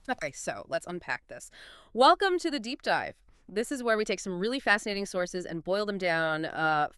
Okay, so let's unpack this. Welcome to the deep dive. This is where we take some really fascinating sources and boil them down,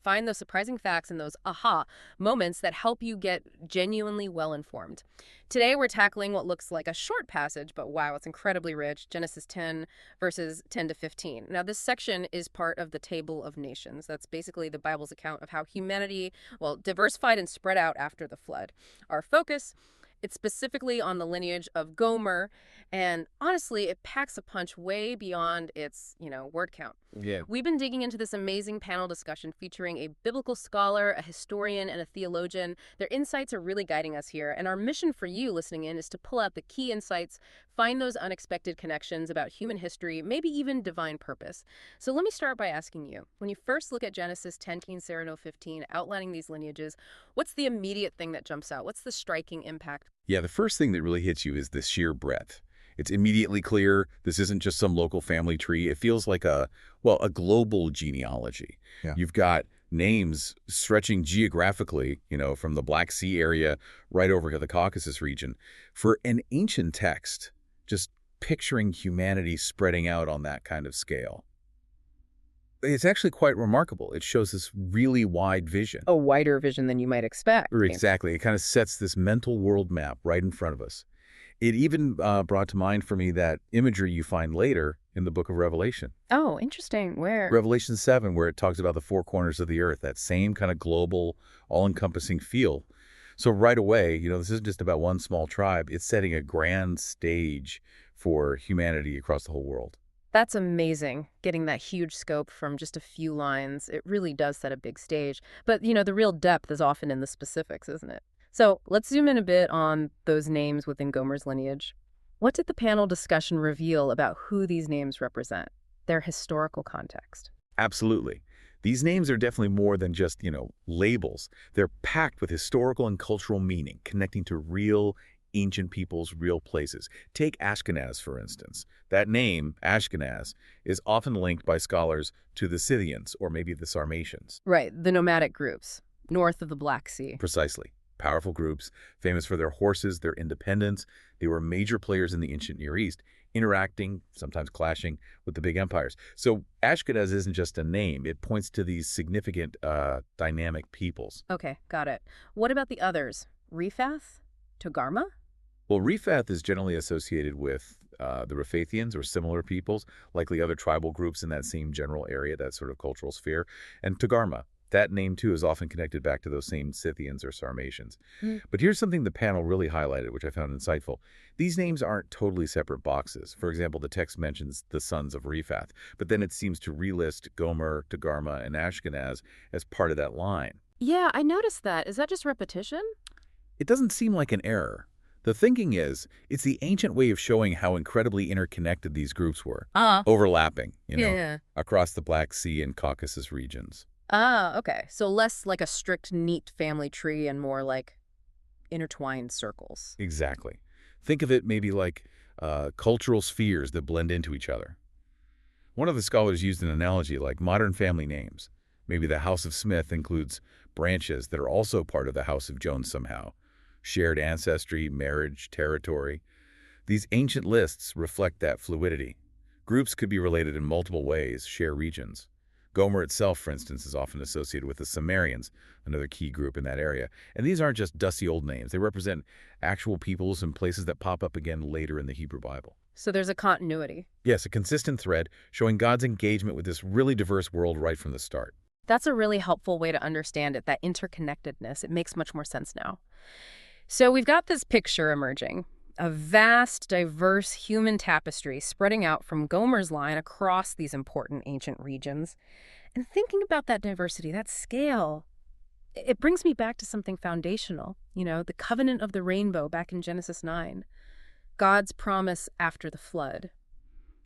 find those surprising facts and those aha moments that help you get genuinely well informed. Today, we're tackling what looks like a short passage, but wow, it's incredibly rich, Genesis 10, verses 10 to 15. Now, this section is part of the Table of Nations. That's basically the Bible's account of how humanity, well, diversified and spread out after the flood. Our focus, it's specifically on the lineage of Gomer, and honestly, it packs a punch way beyond its, word count. Yeah. We've been digging into this amazing panel discussion featuring a biblical scholar, a historian, and a theologian. Their insights are really guiding us here, and our mission for you listening in is to pull out the key insights, find those unexpected connections about human history, maybe even divine purpose. So let me start by asking you, when you first look at Genesis 10, 15, outlining these lineages, what's the immediate thing that jumps out? What's the striking impact? Yeah, the first thing that really hits you is the sheer breadth. It's immediately clear this isn't just some local family tree. It feels like a global genealogy. Yeah. You've got names stretching geographically, from the Black Sea area right over to the Caucasus region. For an ancient text, just picturing humanity spreading out on that kind of scale. It's actually quite remarkable. It shows this really wide vision. A wider vision than you might expect. Exactly. It kind of sets this mental world map right in front of us. It even brought to mind for me that imagery you find later in the book of Revelation. Oh, interesting. Where? Revelation 7, where it talks about the four corners of the earth, that same kind of global, all-encompassing feel. So right away, this isn't just about one small tribe. It's setting a grand stage for humanity across the whole world. That's amazing, getting that huge scope from just a few lines. It really does set a big stage. But, the real depth is often in the specifics, isn't it? So let's zoom in a bit on those names within Gomer's lineage. What did the panel discussion reveal about who these names represent, their historical context? Absolutely. These names are definitely more than just, labels. They're packed with historical and cultural meaning, connecting to real ancient peoples, real places. Take Ashkenaz, for instance. That name, Ashkenaz, is often linked by scholars to the Scythians or maybe the Sarmatians. Right, the nomadic groups, north of the Black Sea. Precisely. Powerful groups, famous for their horses, their independence. They were major players in the ancient Near East, interacting, sometimes clashing, with the big empires. So Ashkenaz isn't just a name. It points to these significant, dynamic peoples. Okay, got it. What about the others? Rephath? Togarmah? Well, Rephath is generally associated with the Rephathians or similar peoples, likely other tribal groups in that same general area, that sort of cultural sphere. And Togarmah, that name too is often connected back to those same Scythians or Sarmatians. But here's something the panel really highlighted, which I found insightful. These names aren't totally separate boxes. For example, the text mentions the sons of Rephath, but then it seems to relist Gomer, Togarmah, and Ashkenaz as part of that line. Yeah, I noticed that. Is that just repetition? It doesn't seem like an error. The thinking is, it's the ancient way of showing how incredibly interconnected these groups were, overlapping, across the Black Sea and Caucasus regions. Okay. So less like a strict, neat family tree and more like intertwined circles. Exactly. Think of it maybe like cultural spheres that blend into each other. One of the scholars used an analogy like modern family names. Maybe the House of Smith includes branches that are also part of the House of Jones somehow. Shared ancestry, marriage, territory. These ancient lists reflect that fluidity. Groups could be related in multiple ways, share regions. Gomer itself, for instance, is often associated with the Sumerians, another key group in that area. And these aren't just dusty old names. They represent actual peoples and places that pop up again later in the Hebrew Bible. So there's a continuity. Yes, a consistent thread showing God's engagement with this really diverse world right from the start. That's a really helpful way to understand it, that interconnectedness. It makes much more sense now. So we've got this picture emerging, a vast, diverse human tapestry spreading out from Gomer's line across these important ancient regions. And thinking about that diversity, that scale, it brings me back to something foundational, the covenant of the rainbow back in Genesis 9, God's promise after the flood.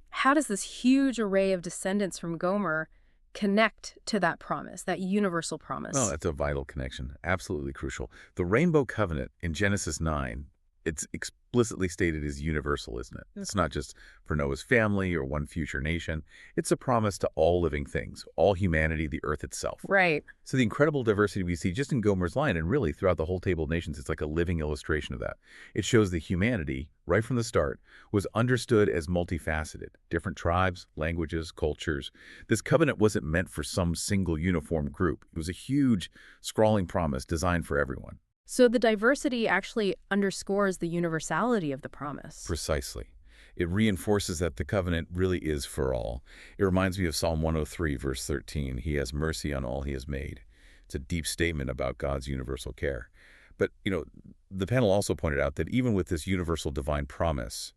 How does this huge array of descendants from Gomer connect to that promise, that universal promise? Oh, that's a vital connection. Absolutely crucial. The Rainbow Covenant in Genesis 9, it's explicitly stated as universal, isn't it? It's not just for Noah's family or one future nation. It's a promise to all living things, all humanity, the earth itself. Right. So the incredible diversity we see just in Gomer's line and really throughout the whole table of nations, it's like a living illustration of that. It shows that humanity, right from the start, was understood as multifaceted, different tribes, languages, cultures. This covenant wasn't meant for some single uniform group. It was a huge, sprawling promise designed for everyone. So the diversity actually underscores the universality of the promise. Precisely. It reinforces that the covenant really is for all. It reminds me of Psalm 103, verse 13. He has mercy on all he has made. It's a deep statement about God's universal care. But, the panel also pointed out that even with this universal divine promise,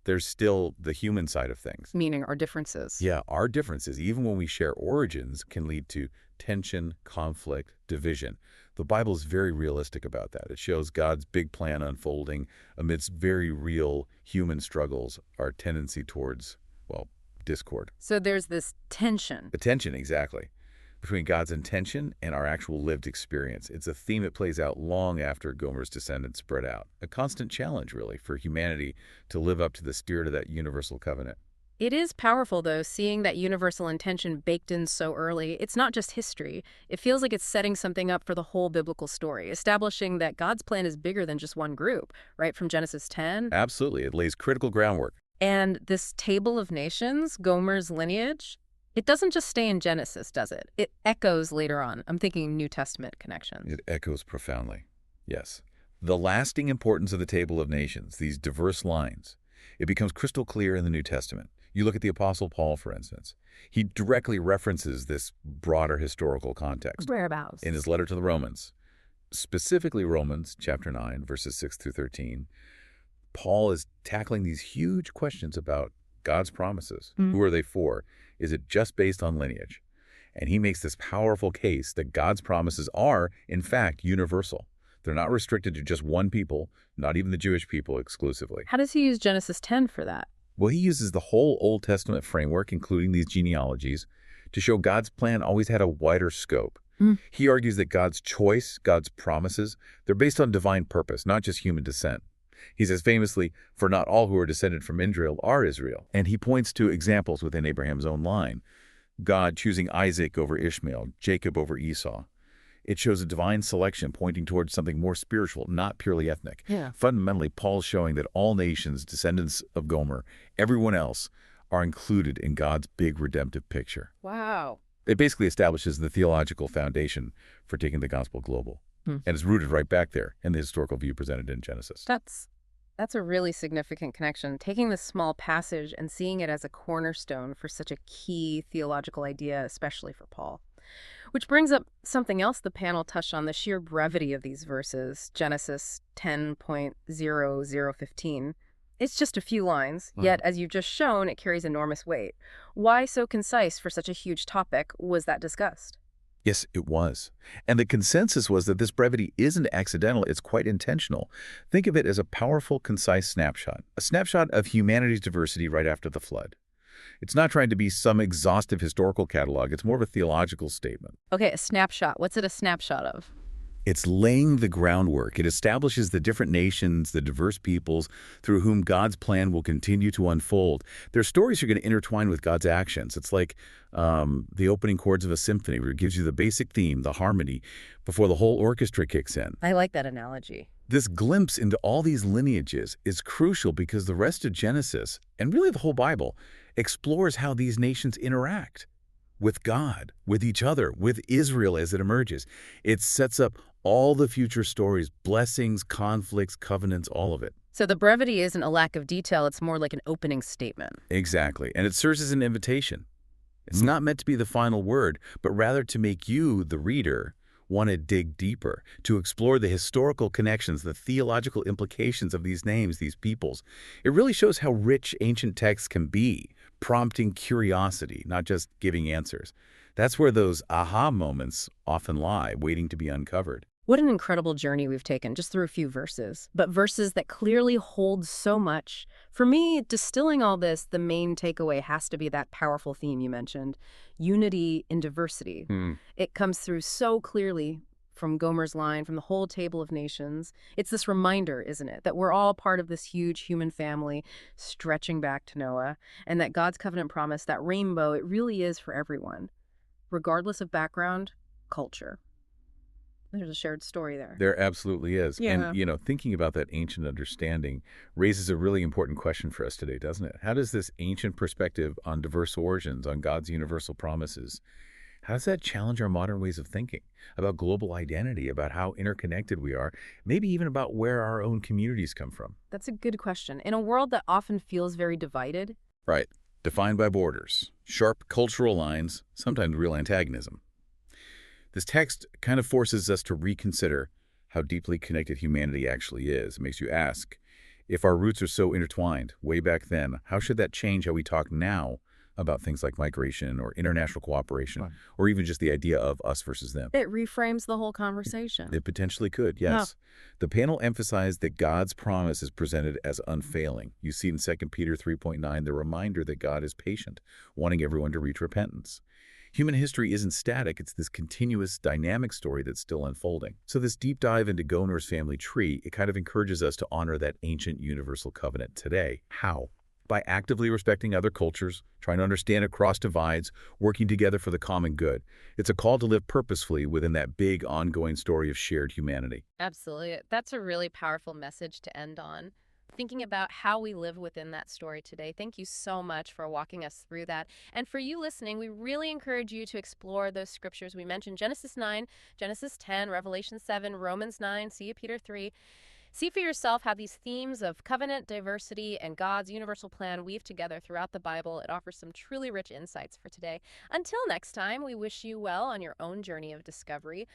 there's still the human side of things. Meaning our differences. Yeah, our differences, even when we share origins, can lead to tension, conflict, division. The Bible is very realistic about that. It shows God's big plan unfolding amidst very real human struggles, our tendency towards, well, discord. So there's this tension. The tension, exactly, between God's intention and our actual lived experience. It's a theme that plays out long after Gomer's descendants spread out. A constant challenge, really, for humanity to live up to the spirit of that universal covenant. It is powerful, though, seeing that universal intention baked in so early. It's not just history. It feels like it's setting something up for the whole biblical story, establishing that God's plan is bigger than just one group, right from Genesis 10. Absolutely. It lays critical groundwork. And this table of nations, Gomer's lineage, it doesn't just stay in Genesis, does it? It echoes later on. I'm thinking New Testament connections. It echoes profoundly. Yes. The lasting importance of the table of nations, these diverse lines, it becomes crystal clear in the New Testament. You look at the Apostle Paul, for instance. He directly references this broader historical context. Whereabouts? In his letter to the Romans. Specifically Romans chapter 9, verses 6 through 13. Paul is tackling these huge questions about God's promises. Who are they for? Is it just based on lineage? And he makes this powerful case that God's promises are, in fact, universal. They're not restricted to just one people, not even the Jewish people exclusively. How does he use Genesis 10 for that? Well, he uses the whole Old Testament framework, including these genealogies, to show God's plan always had a wider scope. He argues that God's choice, God's promises, they're based on divine purpose, not just human descent. He says famously, for not all who are descended from Israel are Israel. And he points to examples within Abraham's own line. God choosing Isaac over Ishmael, Jacob over Esau. It shows a divine selection pointing towards something more spiritual, not purely ethnic. Fundamentally, Paul's showing that all nations, descendants of Gomer, everyone else, are included in God's big redemptive picture. Wow. It basically establishes the theological foundation for taking the gospel global. And it's rooted right back there in the historical view presented in Genesis. That's a really significant connection, taking this small passage and seeing it as a cornerstone for such a key theological idea, especially for Paul. Which brings up something else the panel touched on, the sheer brevity of these verses, Genesis 10.0015. It's just a few lines, yet as you've just shown, it carries enormous weight. Why so concise for such a huge topic? Was that discussed? Yes, it was. And the consensus was that this brevity isn't accidental, it's quite intentional. Think of it as a powerful, concise snapshot, a snapshot of humanity's diversity right after the flood. It's not trying to be some exhaustive historical catalog. It's more of a theological statement. Okay, a snapshot. What's it a snapshot of? It's laying the groundwork. It establishes the different nations, the diverse peoples through whom God's plan will continue to unfold. Their stories are going to intertwine with God's actions. It's like the opening chords of a symphony where it gives you the basic theme, the harmony, before the whole orchestra kicks in. I like that analogy. This glimpse into all these lineages is crucial because the rest of Genesis, and really the whole Bible, explores how these nations interact with God, with each other, with Israel as it emerges. It sets up all the future stories, blessings, conflicts, covenants, all of it. So the brevity isn't a lack of detail, it's more like an opening statement. Exactly. And it serves as an invitation. It's not meant to be the final word, but rather to make you, the reader, want to dig deeper, to explore the historical connections, the theological implications of these names, these peoples. It really shows how rich ancient texts can be, prompting curiosity, not just giving answers. That's where those aha moments often lie, waiting to be uncovered. What an incredible journey we've taken just through a few verses, but verses that clearly hold so much. For me, distilling all this, the main takeaway has to be that powerful theme you mentioned, unity in diversity. It comes through so clearly from Gomer's line, from the whole table of nations. It's this reminder, isn't it, that we're all part of this huge human family stretching back to Noah, and that God's covenant promise, that rainbow, it really is for everyone, regardless of background, culture. There's a shared story there. There absolutely is. And, Yeah. thinking about that ancient understanding raises a really important question for us today, doesn't it? How does this ancient perspective on diverse origins, on God's universal promises, how does that challenge our modern ways of thinking about global identity, about how interconnected we are, maybe even about where our own communities come from? That's a good question. In a world that often feels very divided, Right. Defined by borders, sharp cultural lines, sometimes real antagonism. This text kind of forces us to reconsider how deeply connected humanity actually is. It makes you ask, if our roots are so intertwined way back then, how should that change how we talk now about things like migration or international cooperation, Right. or even just the idea of us versus them? it reframes the whole conversation. It potentially could, Yeah. yes. The panel emphasized that God's promise is presented as unfailing. You see in 2 Peter 3.9, the reminder that God is patient, wanting everyone to reach repentance. Human history isn't static. It's this continuous, dynamic story that's still unfolding. So this deep dive into Gomer's family tree, it kind of encourages us to honor that ancient universal covenant today. How? By actively respecting other cultures, trying to understand across divides, working together for the common good. It's a call to live purposefully within that big, ongoing story of shared humanity. Absolutely. That's a really powerful message to end on. Thinking about how we live within that story today. Thank you so much for walking us through that. And for you listening, we really encourage you to explore those scriptures we mentioned: Genesis 9, Genesis 10, Revelation 7, Romans 9, 2 Peter 3. See for yourself how these themes of covenant, diversity, and God's universal plan weave together throughout the Bible. It offers some truly rich insights for today. Until next time, we wish you well on your own journey of discovery.